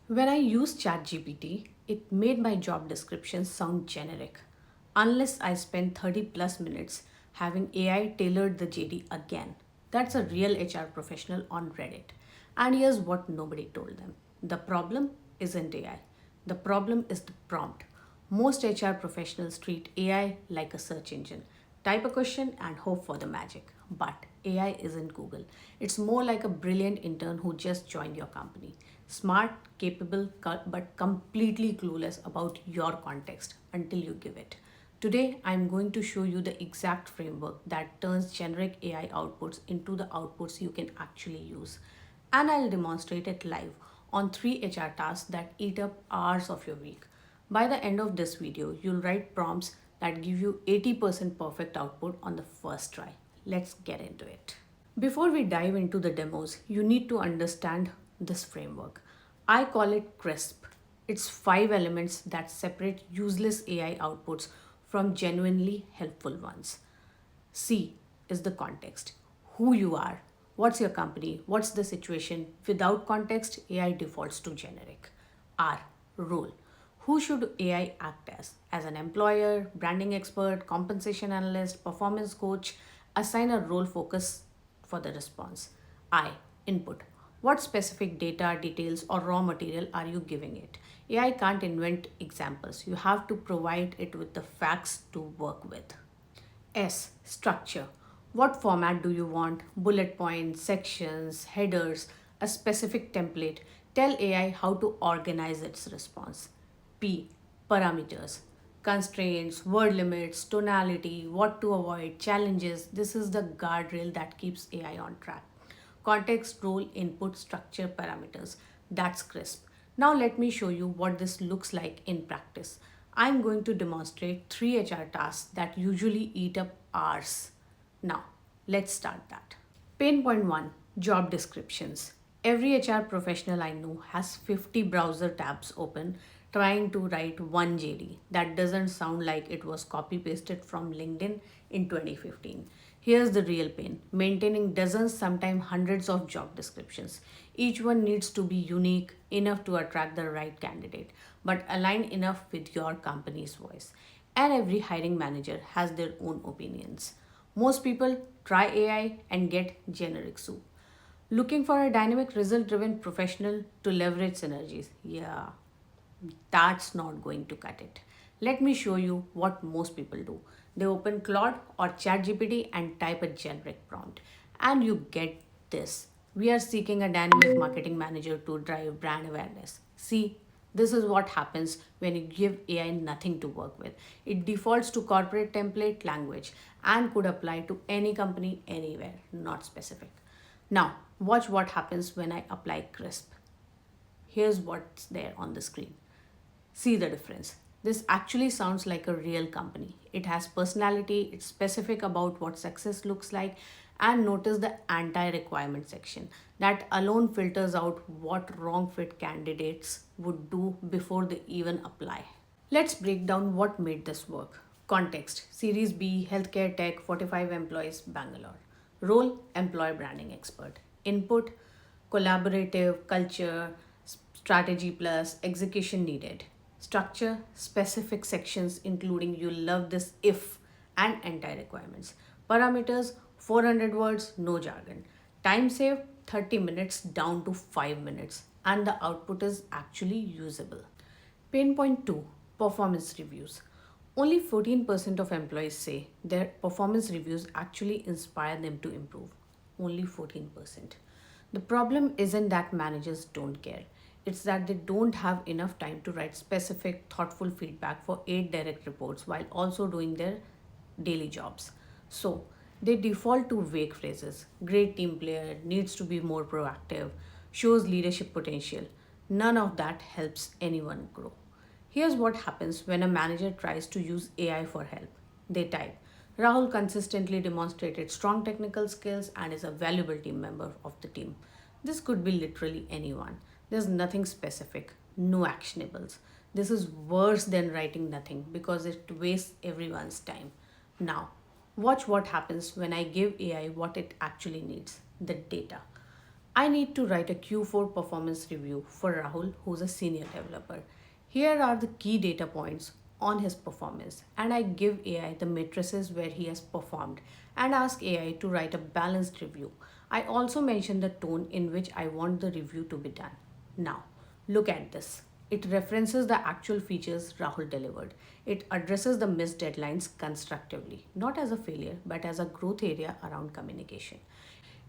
When I used ChatGPT, it made my job description sound generic. Unless I spent 30 plus minutes having AI tailored the JD again. That's a real HR professional on Reddit. And here's what nobody told them: the problem isn't AI, the problem is the prompt. Most HR professionals treat AI like a search engine. Type a question and hope for the magic. But AI isn't Google. It's more like a brilliant intern who just joined your company. Smart, capable, but completely clueless about your context until you give it. Today, I'm going to show you the exact framework that turns generic AI outputs into the outputs you can actually use. And I'll demonstrate it live on 3 HR tasks that eat up hours of your week. By the end of this video, you'll write prompts that give you 80% perfect output on the first try. Let's get into it. Before we dive into the demos, you need to understand this framework. I call it CRISP. It's 5 elements that separate useless AI outputs from genuinely helpful ones. C is the context. Who you are, what's your company, what's the situation. Without context, AI defaults to generic. R, role. Who should AI act as? As an employer, branding expert, compensation analyst, performance coach, assign a role focus for the response. I, input. What specific data, details, or raw material are you giving it? AI can't invent examples. You have to provide it with the facts to work with. S. Structure. What format do you want? Bullet points, sections, headers, a specific template. Tell AI how to organize its response. P. Parameters. Constraints, word limits, tonality, what to avoid, challenges. This is the guardrail that keeps AI on track. Context, role, input, structure, parameters. That's crisp. Now let me show you what this looks like in practice. I'm going to demonstrate 3 HR tasks that usually eat up hours. Now, let's start that. Pain point 1: job descriptions. Every HR professional I know has 50 browser tabs open trying to write one JD that doesn't sound like it was copy pasted from LinkedIn in 2015. Here's the real pain: maintaining dozens, sometimes hundreds of job descriptions. Each one needs to be unique enough to attract the right candidate, but aligned enough with your company's voice. And every hiring manager has their own opinions. Most people try AI and get generic soup. Looking for a dynamic, result driven professional to leverage synergies. Yeah, that's not going to cut it. Let me show you what most people do. They open Claude or ChatGPT and type a generic prompt, and you get this: we are seeking a dynamic marketing manager to drive brand awareness. See, this is what happens when you give AI nothing to work with. It defaults to corporate template language and could apply to any company anywhere, not specific. Now, watch what happens when I apply CRISP. Here's what's there on the screen. See the difference. This actually sounds like a real company. It has personality, it's specific about what success looks like, and notice the anti requirement section. That alone filters out what wrong fit candidates would do before they even apply. Let's break down what made this work. Context: Series B, healthcare tech, 45 employees, Bangalore. Role: employee branding expert. Input: collaborative, culture, strategy plus, execution needed. Structure: specific sections including you love this if and anti requirements. Parameters: 400 words, no jargon. Time save: 30 minutes down to 5 minutes, and the output is actually usable. Pain point 2: performance reviews. Only 14% of employees say their performance reviews actually inspire them to improve. Only 14%. The problem isn't that managers don't care, it's that they don't have enough time to write specific, thoughtful feedback for 8 direct reports while also doing their daily jobs. So they default to vague phrases: great team player, needs to be more proactive, shows leadership potential. None of that helps anyone grow. Here's what happens when a manager tries to use AI for help. They type: Rahul consistently demonstrated strong technical skills and is a valuable team member of the team. This could be literally anyone. There's nothing specific, no actionables. This is worse than writing nothing because it wastes everyone's time. Now, watch what happens when I give AI what it actually needs: the data. I need to write a Q4 performance review for Rahul, who's a senior developer. Here are the key data points on his performance, and I give AI the matrices where he has performed and ask AI to write a balanced review. I also mention the tone in which I want the review to be done. Now, look at this. It references the actual features Rahul delivered. It addresses the missed deadlines constructively, not as a failure, but as a growth area around communication.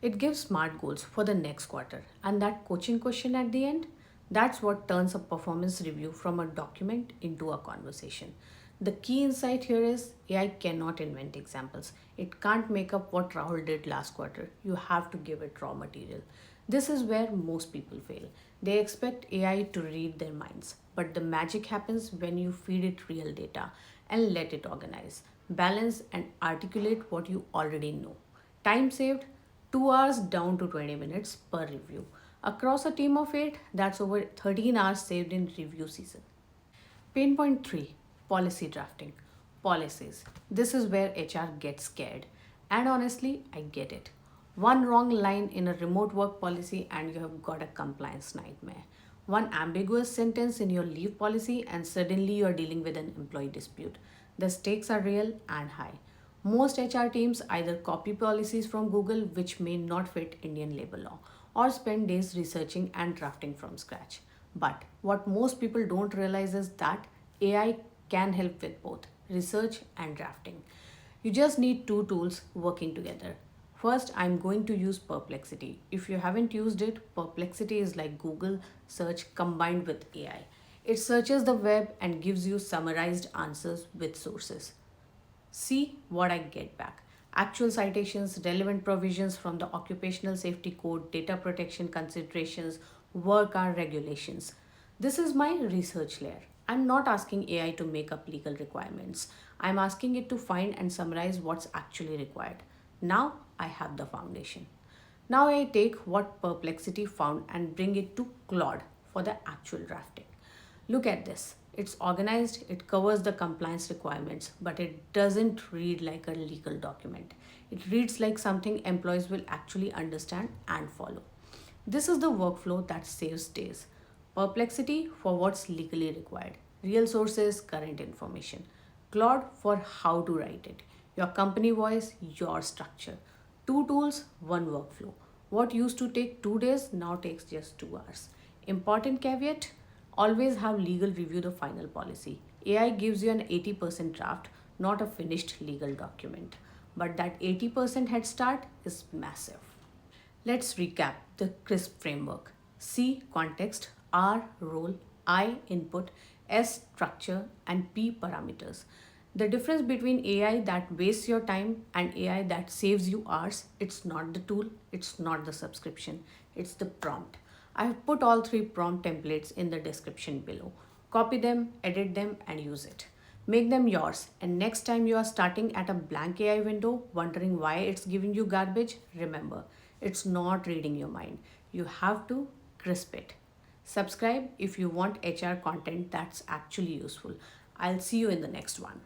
It gives smart goals for the next quarter. And that coaching question at the end, that's what turns a performance review from a document into a conversation. The key insight here is AI cannot invent examples. It can't make up what Rahul did last quarter. You have to give it raw material. This is where most people fail. They expect AI to read their minds, but the magic happens when you feed it real data and let it organize, balance, and articulate what you already know. Time saved, 2 hours down to 20 minutes per review. Across a team of 8, that's over 13 hours saved in review season. Pain point 3, policy drafting. Policies. This is where HR gets scared. And honestly, I get it. One wrong line in a remote work policy and you have got a compliance nightmare. One ambiguous sentence in your leave policy and suddenly you are dealing with an employee dispute. The stakes are real and high. Most HR teams either copy policies from Google, which may not fit Indian labor law, or spend days researching and drafting from scratch. But what most people don't realize is that AI can help with both research and drafting. You just need two tools working together. First, I'm going to use Perplexity. If you haven't used it, Perplexity is like Google search combined with AI. It searches the web and gives you summarized answers with sources. See what I get back. Actual citations, relevant provisions from the Occupational Safety Code, data protection considerations, work hour regulations. This is my research layer. I'm not asking AI to make up legal requirements. I'm asking it to find and summarize what's actually required. Now I have the foundation. Now I take what Perplexity found and bring it to Claude for the actual drafting. Look at this. It's organized, it covers the compliance requirements, but it doesn't read like a legal document. It reads like something employees will actually understand and follow. This is the workflow that saves days. Perplexity for what's legally required. Real sources, current information. Claude for how to write it. Your company voice, your structure. Two tools, one workflow. What used to take 2 days now takes just 2 hours. Important caveat, always have legal review the final policy. AI gives you an 80% draft, not a finished legal document. But that 80% head start is massive. Let's recap the CRISP framework. C context, R role, I input, S structure, and P parameters. The difference between AI that wastes your time and AI that saves you hours, it's not the tool, it's not the subscription, it's the prompt. I have put all three prompt templates in the description below. Copy them, edit them, and use it. Make them yours. And next time you are starting at a blank AI window, wondering why it's giving you garbage, remember, it's not reading your mind. You have to crisp it. Subscribe if you want HR content that's actually useful. I'll see you in the next one.